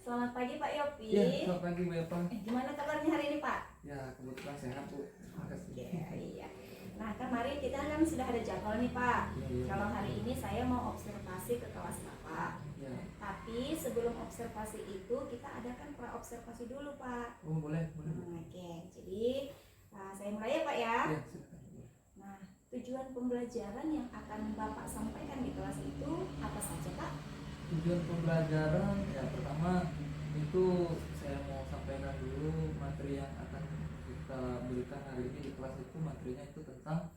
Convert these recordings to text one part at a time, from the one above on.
Selamat pagi Pak Yopi. Ya, selamat pagi Bu Eva. Gimana kabarnya hari ini Pak? Ya, kebetulan sehat Bu. Terima kasih. Iya. Nah kemarin kita kan sudah ada jadwal nih Pak. Iya. Kalau hari ini saya mau observasi ke kelas Bapak. Ya. Tapi sebelum observasi itu kita adakan pra-observasi dulu Pak. Oh boleh. Oke, jadi saya mulai ya Pak ya. Ya, silakan. Nah, tujuan pembelajaran yang akan Bapak sampaikan di kelas itu apa saja Pak? Tujuan pembelajaran ya pertama itu saya mau sampaikan dulu materi yang akan kita berikan hari ini di kelas itu materinya itu tentang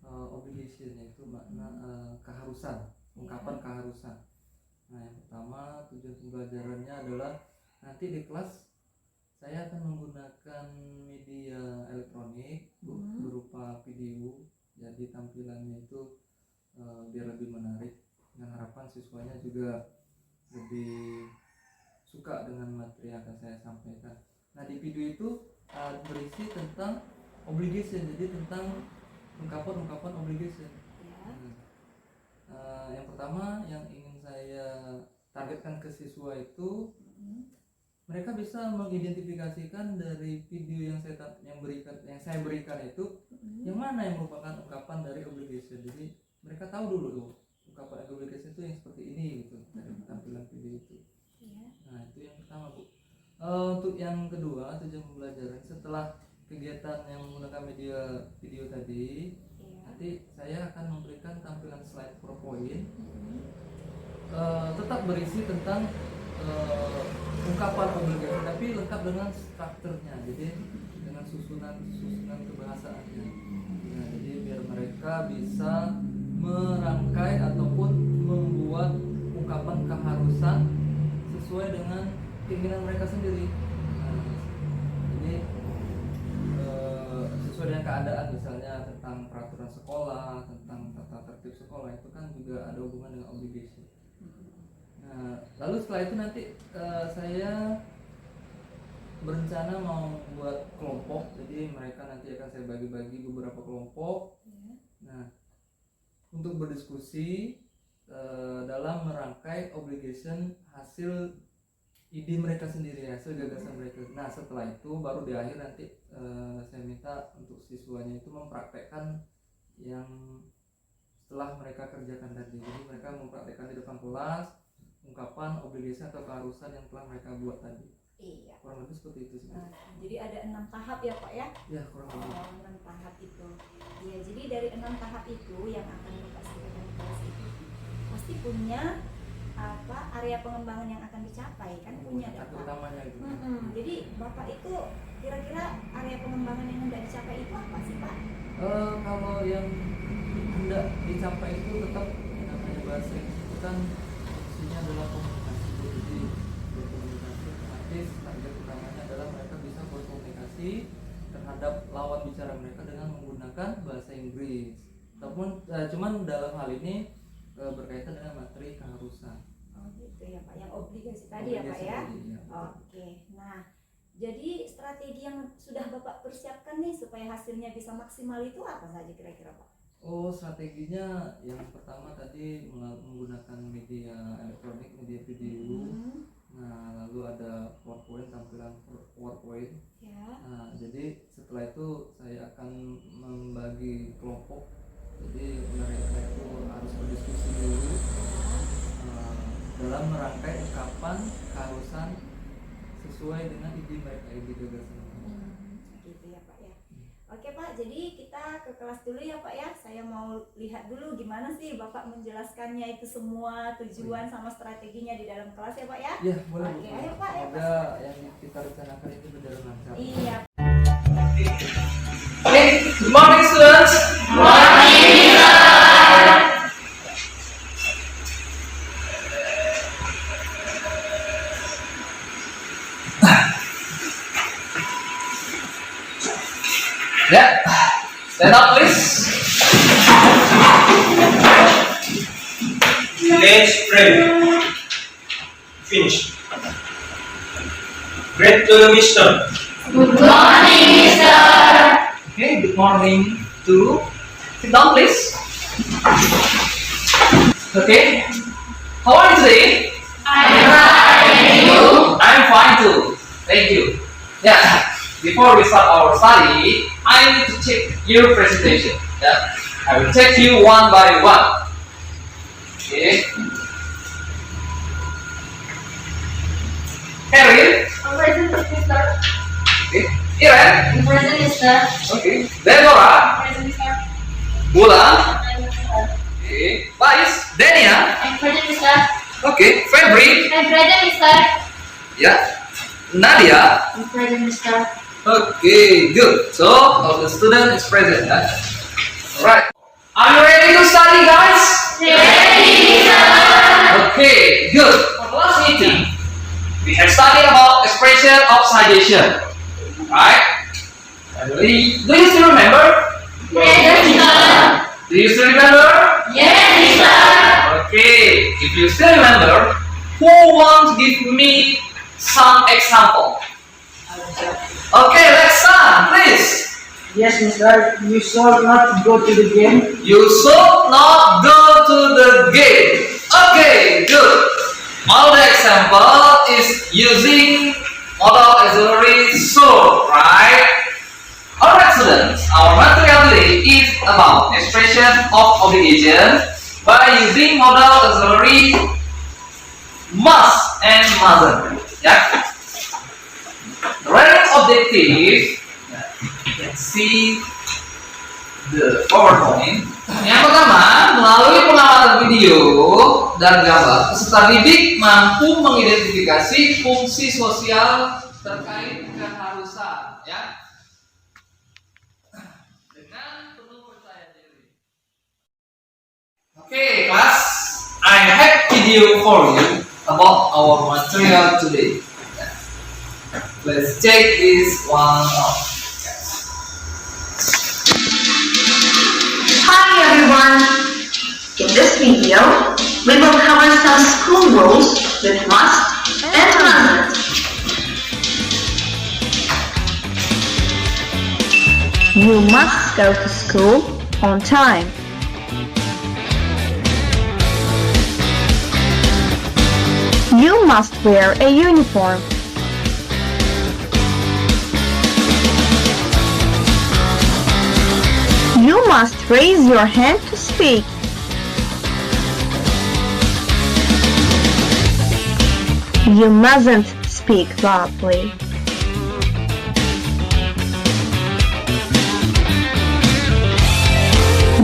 obligation, yaitu makna keharusan, ungkapan keharusan. Nah yang pertama tujuan pembelajarannya adalah nanti di kelas saya akan menggunakan media elektronik berupa video, jadi tampilannya itu biar lebih menarik, dengan harapan siswanya juga lebih suka dengan materi yang akan saya sampaikan. Nah di video itu berisi tentang obligation, jadi tentang ungkapan obligation. Yang pertama yang ingin saya targetkan ke siswa itu mereka bisa mengidentifikasikan dari video yang saya berikan itu yang mana yang merupakan ungkapan dari obligation. Jadi mereka tahu dulu tuh ungkapan obligation itu yang seperti ini gitu dari tampilan video itu. Nah itu yang pertama Bu. Untuk yang kedua tujuan pembelajaran setelah kegiatan yang menggunakan media video tadi, nanti saya akan memberikan tampilan slide PowerPoint tetap berisi tentang ungkapan obligation tapi lengkap dengan strukturnya, jadi dengan susunan kebahasaannya. Nah, jadi biar mereka bisa merangkai ataupun membuat ungkapan keharusan sesuai dengan keinginan mereka sendiri. Nah, jadi sesuai dengan keadaan, misalnya tentang peraturan sekolah, tentang tata tertib sekolah, itu kan juga ada hubungan dengan obligation. Nah, lalu setelah itu nanti saya berencana mau buat kelompok, jadi mereka nanti akan saya bagi-bagi beberapa kelompok. Nah, untuk berdiskusi dalam merangkai obligation hasil ide mereka sendiri, hasil gagasan mereka. Nah setelah itu baru di akhir nanti saya minta untuk siswanya itu mempraktekkan yang setelah mereka kerjakan tadi. Jadi mereka mempraktekkan di depan kelas ungkapan obligation atau keharusan yang telah mereka buat tadi. Iya. Kurang lebih seperti itu sih. Jadi ada 6 tahap ya Pak ya? Ya kurang lebih. 6 tahap itu. Ya jadi dari 6 tahap itu yang akan Bapak sampaikan di kelas itu pasti punya area pengembangan yang akan dicapai kan, punya Satu Bapak. utamanya itu. Jadi Bapak itu kira-kira area pengembangan yang hendak dicapai itu apa sih Pak? Kalau yang hendak dicapai itu tetap yang namanya bahasa itu kan isinya adalah komunikasi. Jadi berkomunikasi otomatis target utamanya adalah mereka bisa berkomunikasi terhadap lawan bicara mereka dengan menggunakan bahasa Inggris. Ataupun cuman dalam hal ini berkaitan dengan materi keharusan. Oh gitu ya Pak, yang obligasi tadi ya Pak ya. Ya. Oke. Nah, jadi strategi yang sudah Bapak persiapkan nih supaya hasilnya bisa maksimal itu apa saja kira-kira Pak? Oh, strateginya yang pertama tadi menggunakan media elektronik, media video. Nah, lalu ada PowerPoint, tampilan PowerPoint. Ya. Nah, jadi setelah itu saya akan membagi kelompok. Jadi mereka itu harus berdiskusi dulu dalam merangkai ungkapan keharusan sesuai dengan ide mereka, ide gagasan. Gitu ya Pak ya. Oke Pak, jadi kita ke kelas dulu ya Pak ya. Saya mau lihat dulu gimana sih Bapak menjelaskannya itu semua tujuan sama strateginya di dalam kelas ya Pak ya. Ya boleh. Oke, ayo Pak ya. Semoga yang kita rencanakan itu berjalan lancar. Iya. Good morning, students. Yeah, stand up, please. Let's pray. Finish. Great to the mister. Good morning, Mister. Okay, good morning to. Sit down, please. Okay. How are you today? I'm fine. And you? I'm Yeah. Before we start our study, I need to check your presentation. Yeah. I will check you one by one. Okay. Kevin. Present, Mr. Okay. Iren. Present, Mr. Okay. Deborah. Present, Mr. Bulan. Present, Mr. Okay. Bais. Dania. I'm present, Mr. Okay. Febri. I'm present, Mr. Yeah. Nadia. I'm present, Mr. Okay, good. So all the student is present. Yeah? Alright. Are you ready to study, guys? Ready, sir. Okay, good. For the last meeting, we have studied about expression of citation. Right? Do you still remember? Yes, sir. Do you still remember? Yes, sir. Okay, if you still remember, who wants to give me some example? Okay, let's start, please. Yes, Mr. You should not go to the game. You should not go to the game. Okay, good. All the example is using modal auxiliary should, right? Alright, students. Our material today is about expression of obligation by using modal auxiliary must and mustn't. Yeah. The writing objective. Let's see the PowerPoint. Yang pertama, melalui pengamatan video dan gambar, peserta didik mampu mengidentifikasi fungsi sosial terkait keharusan, ya, dengan penuh percaya diri. Okay, class, I have video for you about our material today. Let's check this one out. Hi everyone! In this video, we will cover some school rules with must and mustn't. You must go to school on time. You must wear a uniform. You must raise your hand to speak. You mustn't speak loudly.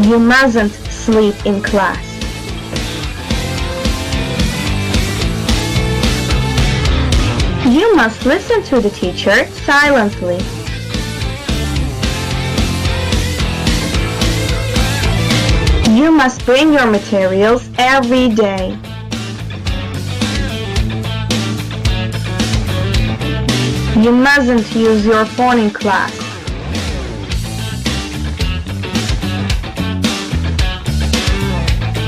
You mustn't sleep in class. You must listen to the teacher silently. You must bring your materials every day. You mustn't use your phone in class.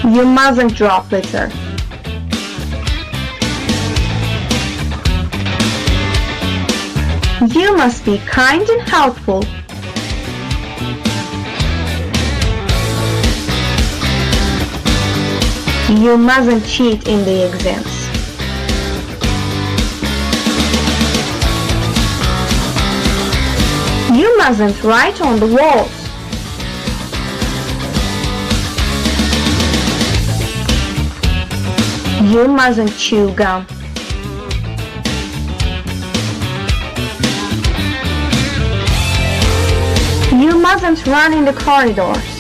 You mustn't drop litter. You must be kind and helpful. You mustn't cheat in the exams. You mustn't write on the walls. You mustn't chew gum. You mustn't run in the corridors.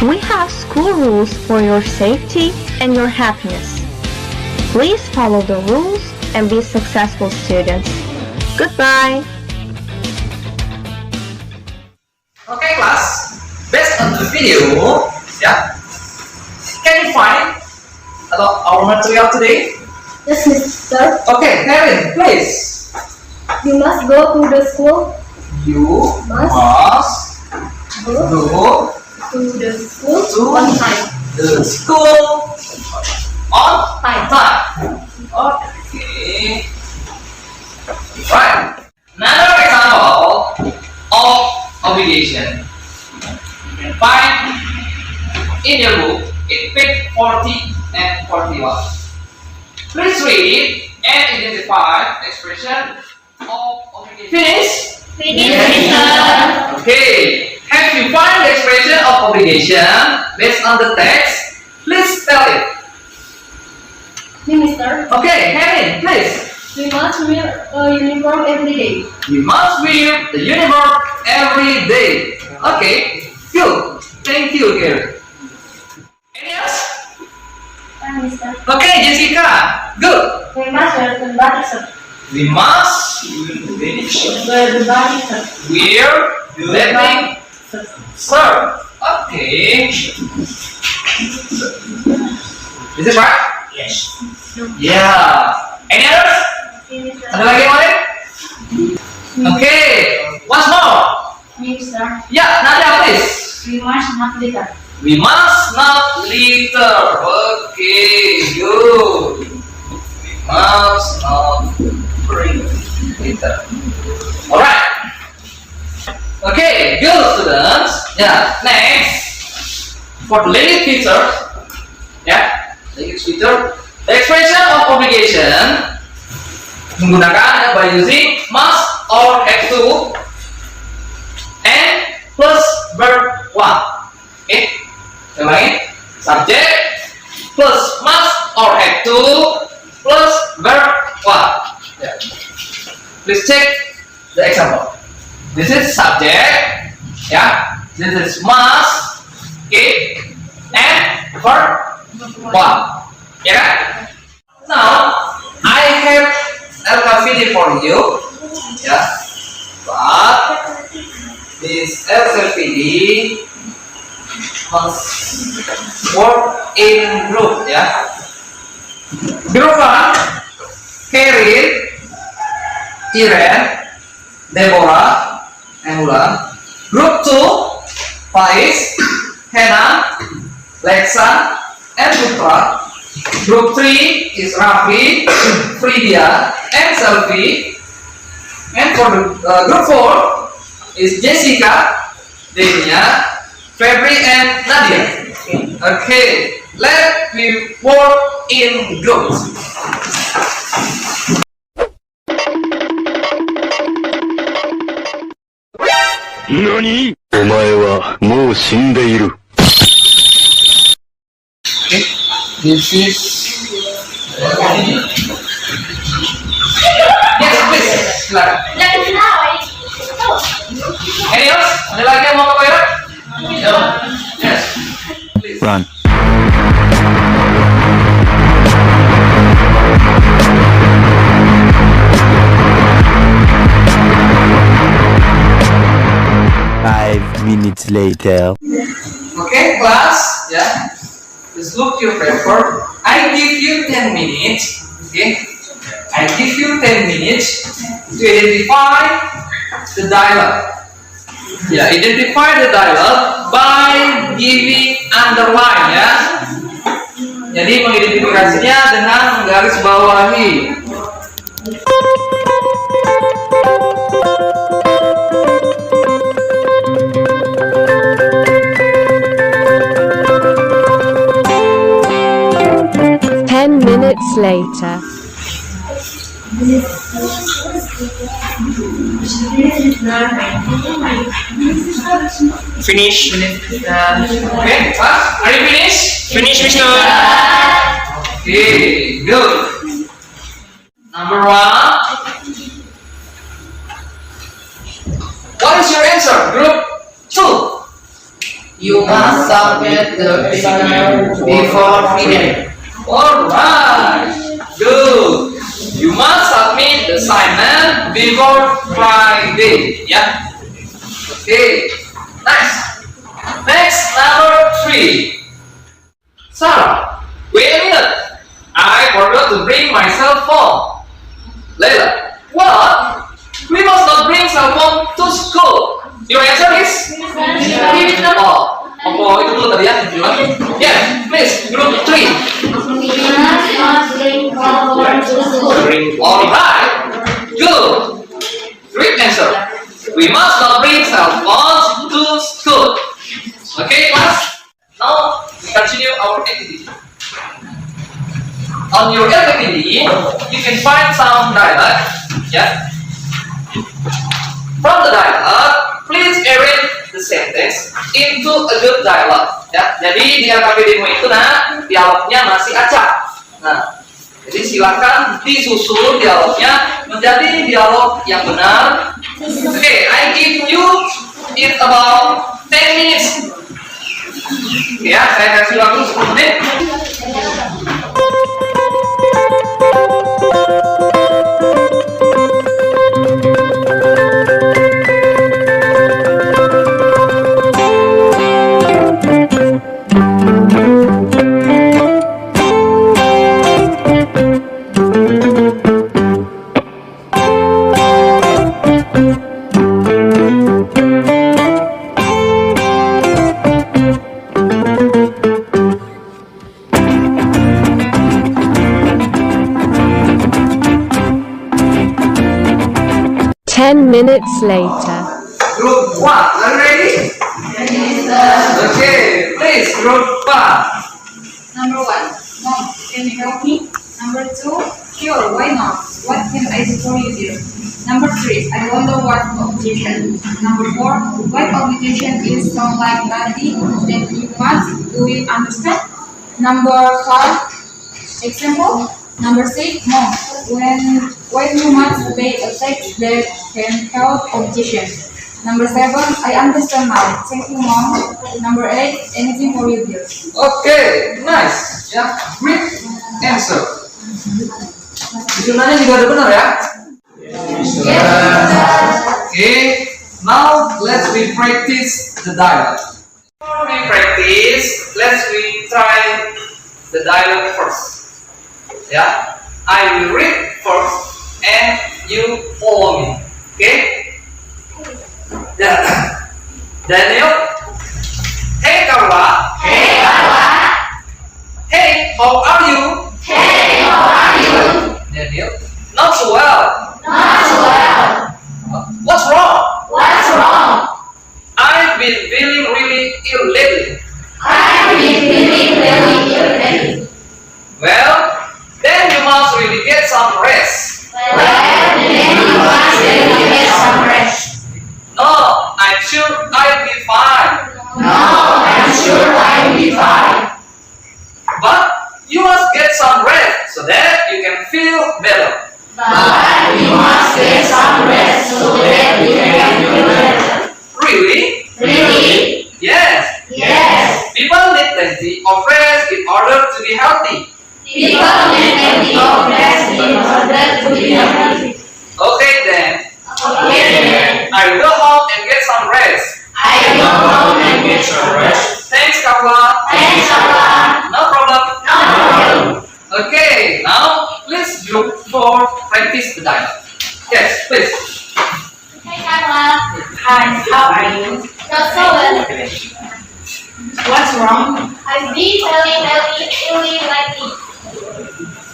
We have school rules for your safety and your happiness. Please follow the rules and be successful students. Goodbye. Okay, class. Based on the video, yeah, can you find about our material today? Yes, Mr. Okay, Kevin, please. You must go to the school. You must go To the school to on time. the school on time. Okay. Right. Another example of obligation. You can find in your book in page 40 and 41. Please read and identify the expression of obligation. Finish? Okay. Have you found the expression of obligation based on the text? Please tell it. Minister, Okay, Henry, please. we must wear a uniform every day. You must wear the uniform every day. Okay, good. Thank you, Gary. Any else? Minister, Okay, Jessica. Good. we must wear the body suit. We must Wear the body suit. wear bathing shirt. Okay. Is it right? Yes. Yeah. Any others? Minister, Ada lagi yang lain? Okay. Once more. Minister, Yeah, Nadia, please. we must not litter. We must not litter. Okay, good. We must not bring litter. Alright. Okay, good students. Yeah, next. For the language feature, yeah, language feature, the expression of obligation menggunakan by using must or have to and plus verb one. Okay, yang lain subject plus must or have to plus verb one. Yeah. Please check the example. This is subject, yeah. This is must, okay, and verb one. Yeah. Now I have LKVD for you, yeah. But this LKVD must work in group, ya. Group 1, Karin, Iren, Deborah, and Ulan. Group 2, Faiz, Hena, Lexa, and Putra. Group 3 is Raffi, Fridia, and Selvi. And for the group 4 is Jessica, Denia, Febri, and Nadia. Okay, let me work in groups. NANI?お前はもう死んでいる。 Okay, this is. Yes, please. Silakan. Any else? Ada lagi yang mau ke toilet? No. Yes. Please. Run. Five minutes later. Okay, class. Yeah. Just look your paper. I give you 10 minutes. Okay. I give you 10 minutes to identify the dialogue. Yeah, identify the dialogue by giving underline, ya. Jadi mengidentifikasinya dengan garis bawahi. Minutes later. Finish. Okay, class, are you finished? Finish, Mister. Okay, good. Number 1. What is your answer? Group 2. You must submit the questionnaire before Friday. Alright, good. You must submit the assignment before Friday. Yeah. Okay, nice. Next, number 3. Sarah, wait a minute. I forgot to bring my cell phone. Leila, what? We must not bring cell phone to school. Your answer is? Oh, itu dulu tadi ya. Yeah, please, group 3. Alright, good. Great answer. We must not bring cell phones to school. Okay, class? Now, we continue our activity. on your activity, you can find some dialogue. Yeah. From the dialogue, please arrange the sentence into a good dialogue. Ya, jadi di LKPD-mu itu dialognya masih acak. Nah, jadi silakan disusun dialognya menjadi dialog yang benar. Okay, I give you it about 10 minutes. Ya, saya kasih waktu 10 menit. Minutes later. Group 1, are you ready? Okay, please, group 1. Number 1, Mom, can you help me? Number 2, sure, why not? What can I do for you, dear? Number 3, I wonder what obligation. Number 4, what obligation is sound like body that you must do it understand? Number 5, example. Number 6, Mom, when you must pay a tax that can help objection. Number 7, I understand now. Thank you, Mom. Number 8, anything for you, dear. Okay, nice. Ya, great answer. Hitungannya juga udah benar ya? Okay, now let's we practice the dialogue. Before we practice, let's we try the dialogue first. Ya, I will read first and you follow me. Okay? Daniel. Hey Carla. Hey, Carla. Hey, how are you? Hey, how are you? Daniel. Not so well. Not so well. What's wrong? What's wrong? I've been feeling really ill lately. I've been feeling really ill lately. Well, then you must really get some rest. Well, then you must really get some rest. No, I'm sure I'll be fine. No, I'm sure I'll be fine. But you must get some rest so that you can feel better. But you must get some rest so that you can feel better. Really? Really? Yes. Yes. People need plenty of rest in order to be healthy. People need plenty of rest in order to be healthy. Okay then. Okay then. I will go home and get some rest. I go home and get some rest. Thanks, Carla. Thanks, Carla. No problem. No problem. Okay, now please group 4 practice the dialogue. Yes, please. Hey, Carla. Hi, how are you? Not so well. What's wrong? I've been feeling really lately.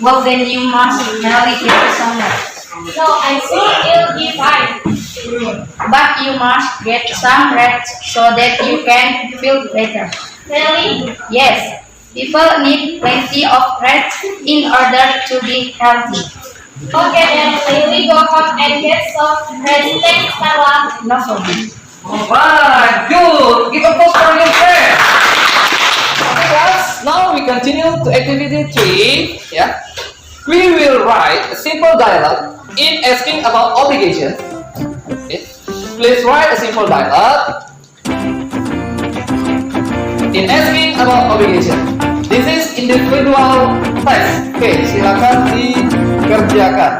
Well, then you must really get some rest. No, I'm sure it'll be fine. But you must get some rest so that you can feel better. Really? Yes, people need plenty of rest in order to be healthy. Okay then, will we go home and get some rest? Thanks, Carla. No problem. Alright, good. Give a applause for your friend. Okay, guys. Now we continue to activity 3. Yeah. We will write a simple dialogue in asking about obligation. Okay. Please write a simple dialogue in asking about obligation. This is individual text. Oke, silakan dikerjakan.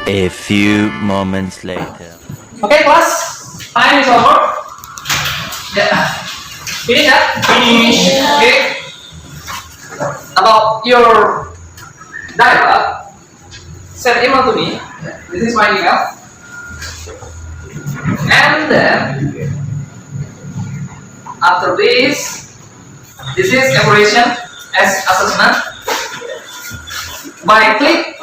A few moments later. Okay, class. Time is over. Yeah. Finish ya? Finish. Okay. About your dialogue, send email to me. This is my email. And then after this is evaluation as assessment. By click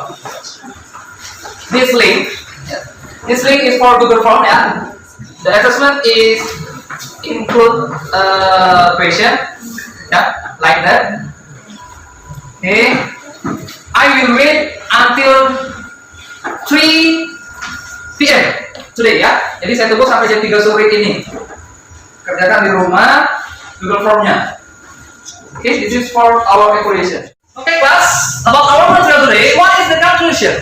this link, This link is for Google Form ya. The assessment is include question ya, like that. Okay. I will wait until 3 PM today ya. Jadi saya tunggu sampai jam 3 sore ini. Kerjakan di rumah Google Form-nya. Okay, this is for our evaluation. Okay, class, about our material today, what is the conclusion?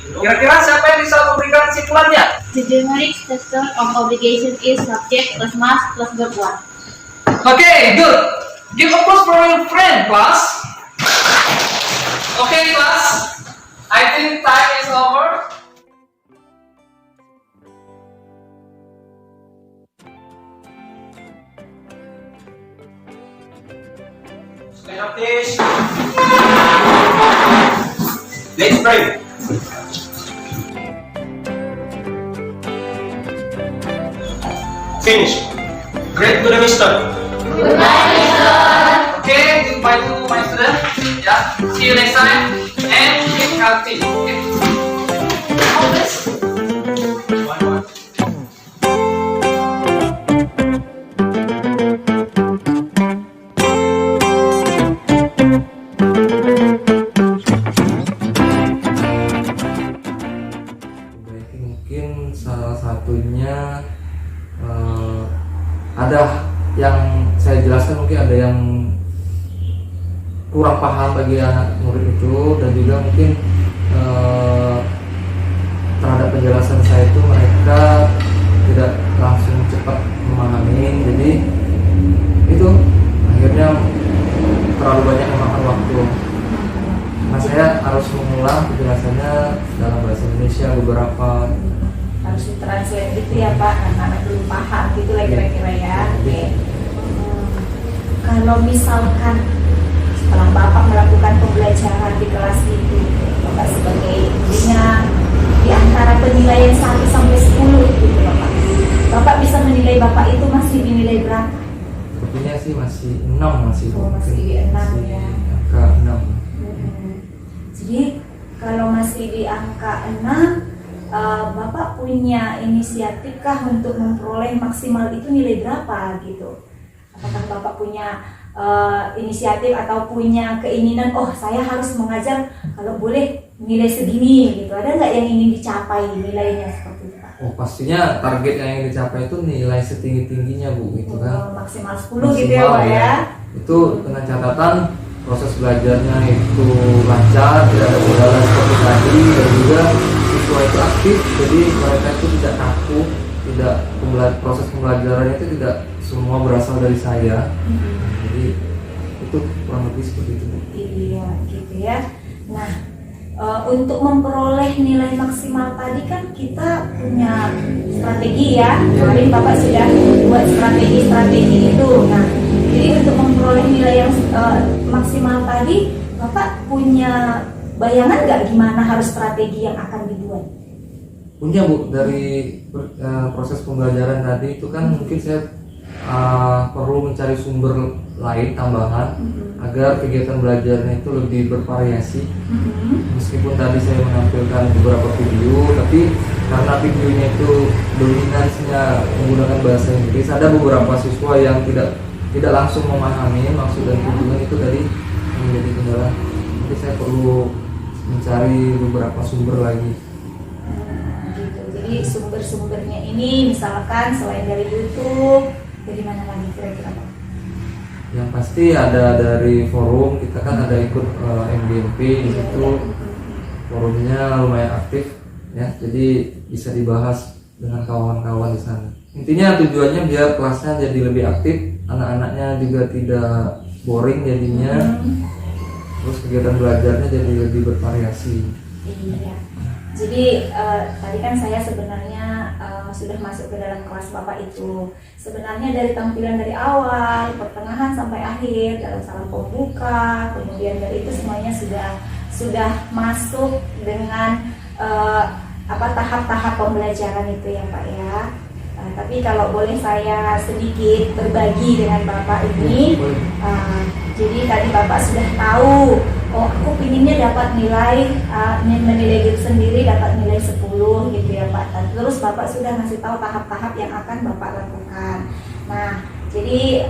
Kira-kira siapa yang bisa memberikan kesimpulannya? The generic system of obligation is subject plus must plus verb 1. Okay, good. Give applause for your friend, class. Okay, class. I think time is over. Stand up, please. Let's pray. Finish. Great to the mister. Okay, goodbye to my student. Yeah, see you next time. And keep healthy. Okay. All this. Mungkin salah satunya ada yang saya jelaskan, mungkin ada yang kurang paham bagi anak murid itu, dan juga mungkin terhadap penjelasan saya itu mereka tidak langsung cepat memahami, jadi itu akhirnya terlalu banyak memakan waktu. Nah, saya harus mengulang penjelasannya dalam bahasa Indonesia beberapa, Harus ditranslate gitu ya Pak, anak-anak belum paham gitu lah kira-kira ya. Oke. Kalau misalkan setelah Bapak melakukan pembelajaran di kelas itu, Bapak sebagai gurunya, di antara penilaian 1 sampai 10 gitu Bapak bisa menilai Bapak itu masih dinilai berapa? sepertinya sih masih 6 masih. Oh, masih di 6 ya. Angka 6. Jadi kalau masih di angka 6, Bapak punya inisiatif kah untuk memperoleh maksimal itu nilai berapa gitu? Apakah Bapak punya inisiatif atau punya keinginan, oh saya harus mengajar kalau boleh nilai segini gitu? Ada nggak yang ingin dicapai nilainya seperti itu Pak? Oh, pastinya target yang ingin dicapai itu nilai setinggi-tingginya Bu, gitu kan. Maksimal 10 gitu ya Pak ya? Itu dengan catatan proses belajarnya itu lancar, tidak ada kendala seperti tadi, dan juga siswa itu aktif, jadi mereka itu tidak kaku, tidak proses pembelajarannya itu tidak semua berasal dari saya. Jadi itu kurang lebih seperti itu. Iya gitu ya. Nah, untuk memperoleh nilai maksimal tadi kan kita punya strategi ya. Kemarin Bapak sudah buat strategi itu. Nah, jadi untuk memperoleh nilai yang maksimal tadi, Bapak punya bayangan nggak gimana harus strategi yang akan dibuat? Punya Bu, dari proses pembelajaran tadi itu kan mungkin saya perlu mencari sumber lain tambahan agar kegiatan belajarnya itu lebih bervariasi. Meskipun tadi saya menampilkan beberapa video, tapi karena videonya itu dominansinya menggunakan bahasa Inggris, ada beberapa siswa yang tidak langsung memahami maksud dan tujuan itu tadi menjadi kendala. Jadi saya perlu mencari beberapa sumber lagi. Gitu. Jadi sumber-sumbernya ini misalkan selain dari YouTube, dari mana lagi kira-kira Pak? Yang pasti ada dari forum, kita kan ada ikut MBMP di situ. Forumnya lumayan aktif ya, jadi bisa dibahas dengan kawan-kawan di sana. Intinya tujuannya biar kelasnya jadi lebih aktif, anak-anaknya juga tidak boring jadinya. Terus kegiatan belajarnya jadi lebih bervariasi. Iya. Jadi tadi kan saya sebenarnya sudah masuk ke dalam kelas Bapak itu. Sebenarnya dari tampilan dari awal, pertengahan sampai akhir, dalam salam pembuka, kemudian dari itu semuanya sudah masuk dengan tahap-tahap pembelajaran itu ya Pak ya. Tapi kalau boleh saya sedikit berbagi dengan Bapak ini, jadi tadi Bapak sudah tahu, oh aku pinginnya dapat nilai, menilai diri sendiri dapat nilai 10 gitu ya Pak. Terus Bapak sudah ngasih tahu tahap-tahap yang akan Bapak lakukan. Nah, jadi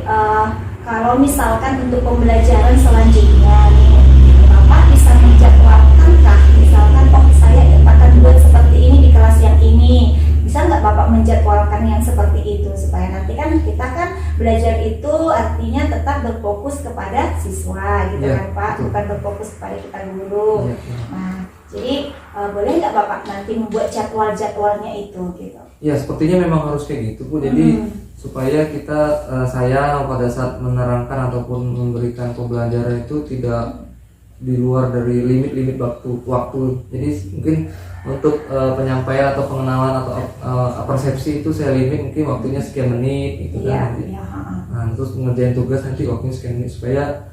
kalau misalkan untuk pembelajaran selanjutnya nih, Bapak bisa menjadwalkankah? Misalkan, oh saya akan buat seperti ini di kelas yang ini. Bisa nggak Bapak menjadwalkan yang seperti itu supaya nanti kan kita kan belajar itu artinya tetap berfokus kepada siswa gitu kan Pak, bukan berfokus kepada kita guru. Nah, jadi boleh nggak Bapak nanti membuat jadwal-jadwalnya itu gitu? Ya, sepertinya memang harus kayak gitu Bu. Jadi supaya kita saya pada saat menerangkan ataupun memberikan pembelajaran itu tidak di luar dari limit-limit waktu. Jadi mungkin untuk penyampaian atau pengenalan atau persepsi itu saya limit mungkin waktunya sekian menit gitu kan. Nah, terus mengerjain tugas nanti waktunya sekian menit supaya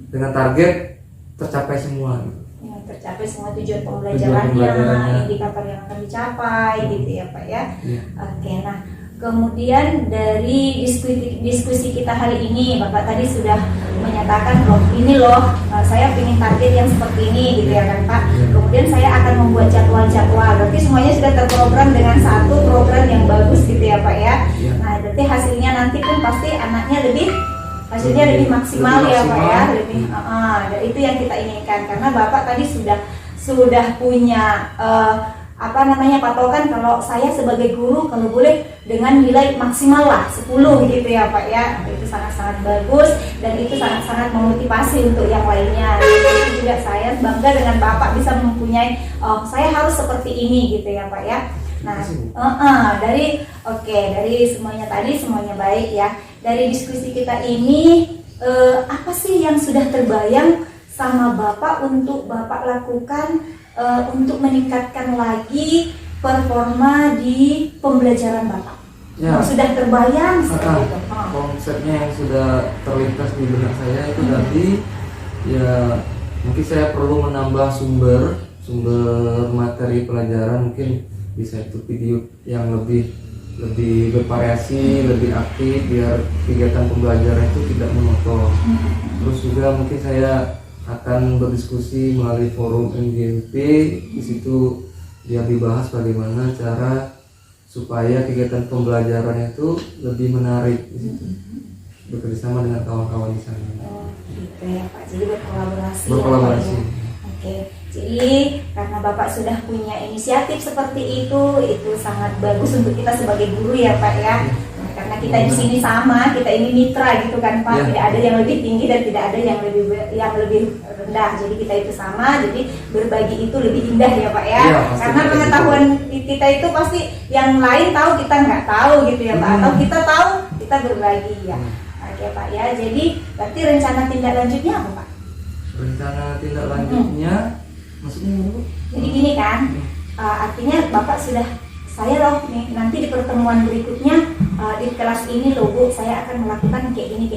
dengan target tercapai semua gitu. Ya, tercapai semua tujuan pembelajarannya, indikator yang akan dicapai gitu ya Pak ya. Oke, nah kemudian dari diskusi kita hari ini, Bapak tadi sudah menyatakan loh, ini loh saya ingin target yang seperti ini gitu ya kan Pak. Kemudian saya akan membuat jadwal-jadwal. Berarti semuanya sudah terprogram dengan satu program yang bagus gitu ya Pak ya. Nah, berarti hasilnya nanti pun pasti anaknya lebih maksimal ya Pak ya. Dan itu yang kita inginkan karena Bapak tadi sudah punya patokan kalau saya sebagai guru kalau boleh dengan nilai maksimal lah 10 gitu ya Pak ya. Itu sangat-sangat bagus dan itu sangat-sangat memotivasi untuk yang lainnya. Itu juga saya bangga dengan Bapak bisa mempunyai saya harus seperti ini gitu ya Pak ya. Nah, dari semuanya tadi semuanya baik ya. Dari diskusi kita ini apa sih yang sudah terbayang sama Bapak untuk Bapak lakukan untuk meningkatkan lagi performa di pembelajaran Bapak? Ya. Sudah terbayang seperti itu. Konsepnya yang sudah terlintas di benak saya itu tadi ya mungkin saya perlu menambah sumber materi pelajaran, mungkin bisa itu video yang lebih bervariasi, lebih aktif biar kegiatan pembelajaran itu tidak monoton. Terus juga mungkin saya akan berdiskusi melalui forum NGMP, di situ dia dibahas bagaimana cara supaya kegiatan pembelajaran itu lebih menarik di situ. Bekerjasama dengan kawan-kawan di sana. Gitu ya Pak. Jadi berkolaborasi. Ya, Oke. Jadi karena Bapak sudah punya inisiatif seperti itu sangat bagus untuk kita sebagai guru ya Pak ya. Karena kita di sini sama, kita ini mitra gitu kan Pak. Tidak ada yang lebih tinggi dan tidak ada yang lebih rendah. Jadi kita itu sama. Jadi berbagi itu lebih indah ya Pak ya. Karena pengetahuan kita itu pasti yang lain tahu kita nggak tahu gitu ya Pak. Atau kita tahu kita berbagi ya. Oke Pak ya. Jadi berarti rencana tindak lanjutnya apa Pak? Rencana tindak lanjutnya maksudnya Bu? Jadi gini kan, artinya Bapak sudah saya loh nih nanti di pertemuan berikutnya di kelas ini loh Bu saya akan melakukan kayak gini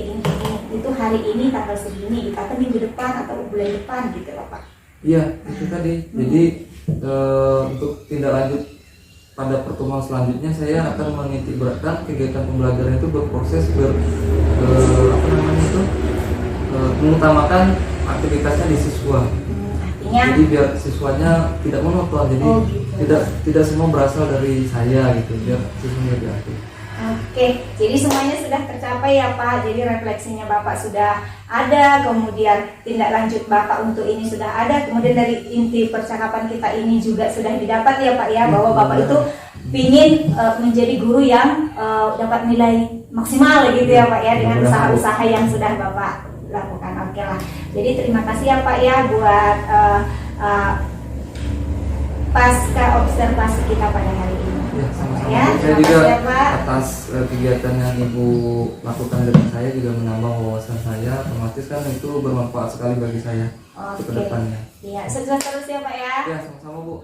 itu hari ini tanggal segini kata minggu depan atau bulan depan gitu loh Pak. Iya itu tadi. Jadi untuk tindak lanjut pada pertemuan selanjutnya saya akan menitik beratkan kegiatan pembelajaran itu berproses mengutamakan aktivitasnya di siswa. Jadi biar siswanya tidak monoton, jadi tidak semua berasal dari saya gitu, biar siswanya lebih aktif. Oke, jadi semuanya sudah tercapai ya Pak. Jadi refleksinya Bapak sudah ada, kemudian tindak lanjut Bapak untuk ini sudah ada, kemudian dari inti percakapan kita ini juga sudah didapat ya Pak ya, bahwa Bapak itu ingin menjadi guru yang dapat nilai maksimal gitu ya Pak ya, dengan usaha-usaha yang sudah Bapak lakukan. Oke lah. Jadi terima kasih ya Pak ya buat pasca observasi kita pada hari ini. Ya, sama-sama. Ya, saya juga ya, Pak. atas kegiatan yang Ibu lakukan dengan saya juga menambah wawasan saya, otomatis kan itu bermanfaat sekali bagi saya ke depannya. Iya, sukses terus ya Pak ya. Ya, sama-sama Bu.